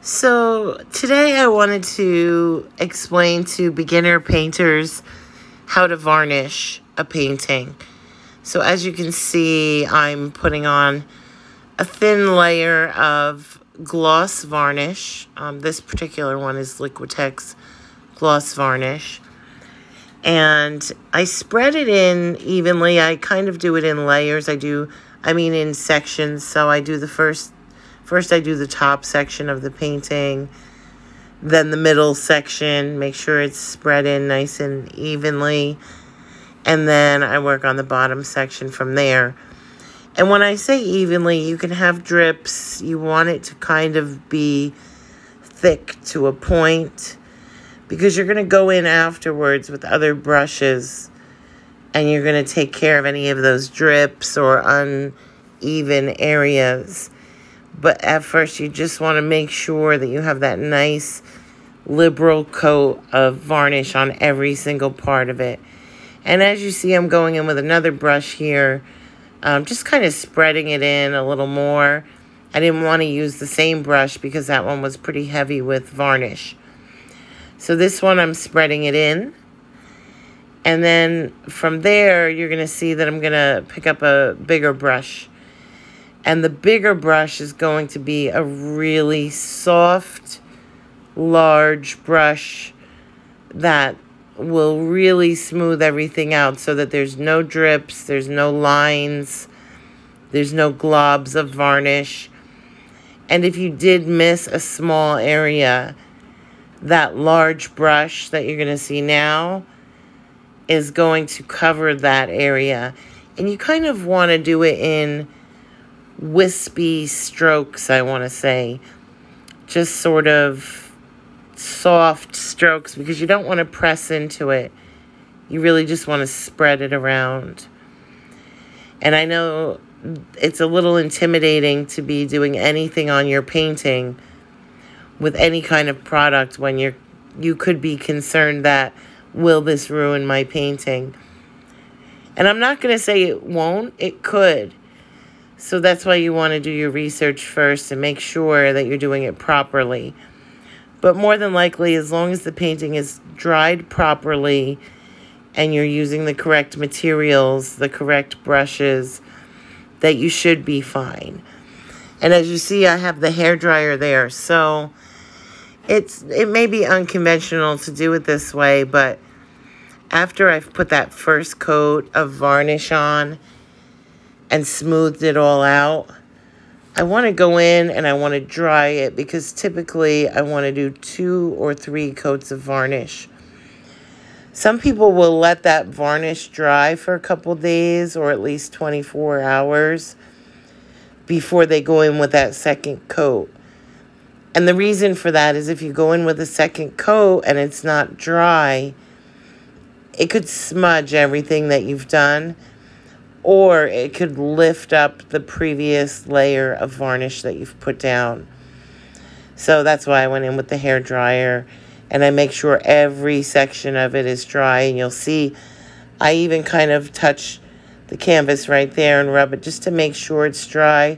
So today I wanted to explain to beginner painters how to varnish a painting. So as you can see, I'm putting on a thin layer of gloss varnish. This particular one is Liquitex gloss varnish. And I spread it in evenly. I kind of do it in layers. In sections. So I do First I do the top section of the painting, then the middle section, make sure it's spread in nice and evenly, and then I work on the bottom section from there. And when I say evenly, you can have drips. You want it to kind of be thick to a point, because you're going to go in afterwards with other brushes, and you're going to take care of any of those drips or uneven areas. But at first, you just want to make sure that you have that nice liberal coat of varnish on every single part of it. And as you see, I'm going in with another brush here, just kind of spreading it in a little more. I didn't want to use the same brush because that one was pretty heavy with varnish. So this one, I'm spreading it in. And then from there, you're going to see that I'm going to pick up a bigger brush. And the bigger brush is going to be a really soft, large brush that will really smooth everything out so that there's no drips, there's no lines, there's no globs of varnish. And if you did miss a small area, that large brush that you're going to see now is going to cover that area. And you kind of want to do it in wispy strokes, I want to say. Just sort of soft strokes, because you don't want to press into it. You really just want to spread it around. And I know it's a little intimidating to be doing anything on your painting with any kind of product when you could be concerned that, will this ruin my painting? And I'm not going to say it won't. It could. So that's why you want to do your research first and make sure that you're doing it properly. But more than likely, as long as the painting is dried properly and you're using the correct materials, the correct brushes, that you should be fine. And as you see, I have the hairdryer there. So it may be unconventional to do it this way, but after I've put that first coat of varnish on and smoothed it all out, I want to go in and I want to dry it, because typically I want to do 2 or 3 coats of varnish. Some people will let that varnish dry for a couple days or at least 24 hours before they go in with that second coat. And the reason for that is if you go in with a second coat and it's not dry, it could smudge everything that you've done, or it could lift up the previous layer of varnish that you've put down. So that's why I went in with the hairdryer, and I make sure every section of it is dry. And you'll see I even kind of touch the canvas right there and rub it just to make sure it's dry.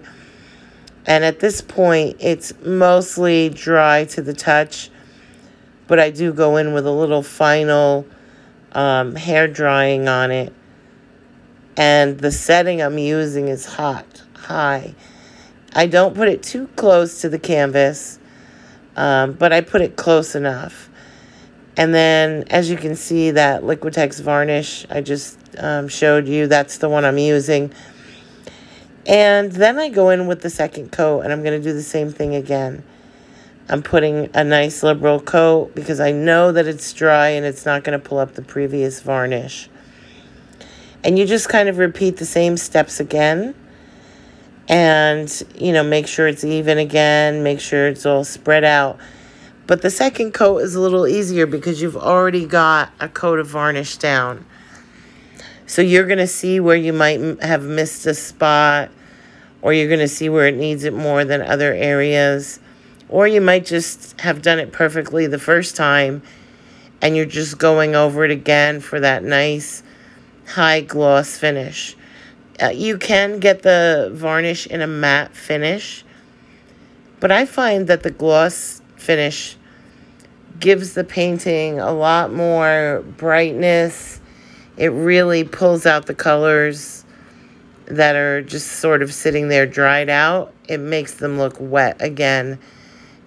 And at this point, it's mostly dry to the touch, but I do go in with a little final hair drying on it. And the setting I'm using is high. I don't put it too close to the canvas, but I put it close enough. And then, as you can see, that Liquitex varnish I just showed you, that's the one I'm using. And then I go in with the second coat, and I'm going to do the same thing again. I'm putting a nice liberal coat because I know that it's dry and it's not going to pull up the previous varnish. And you just kind of repeat the same steps again. And, make sure it's even again. Make sure it's all spread out. But the second coat is a little easier because you've already got a coat of varnish down. So you're going to see where you might have missed a spot, or you're going to see where it needs it more than other areas. Or you might just have done it perfectly the first time, and you're just going over it again for that nice high gloss finish. You can get the varnish in a matte finish, But I find that the gloss finish gives the painting a lot more brightness. It really pulls out the colors that are just sort of sitting there dried out. It makes them look wet again.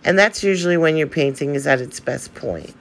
And that's usually when your painting is at its best point.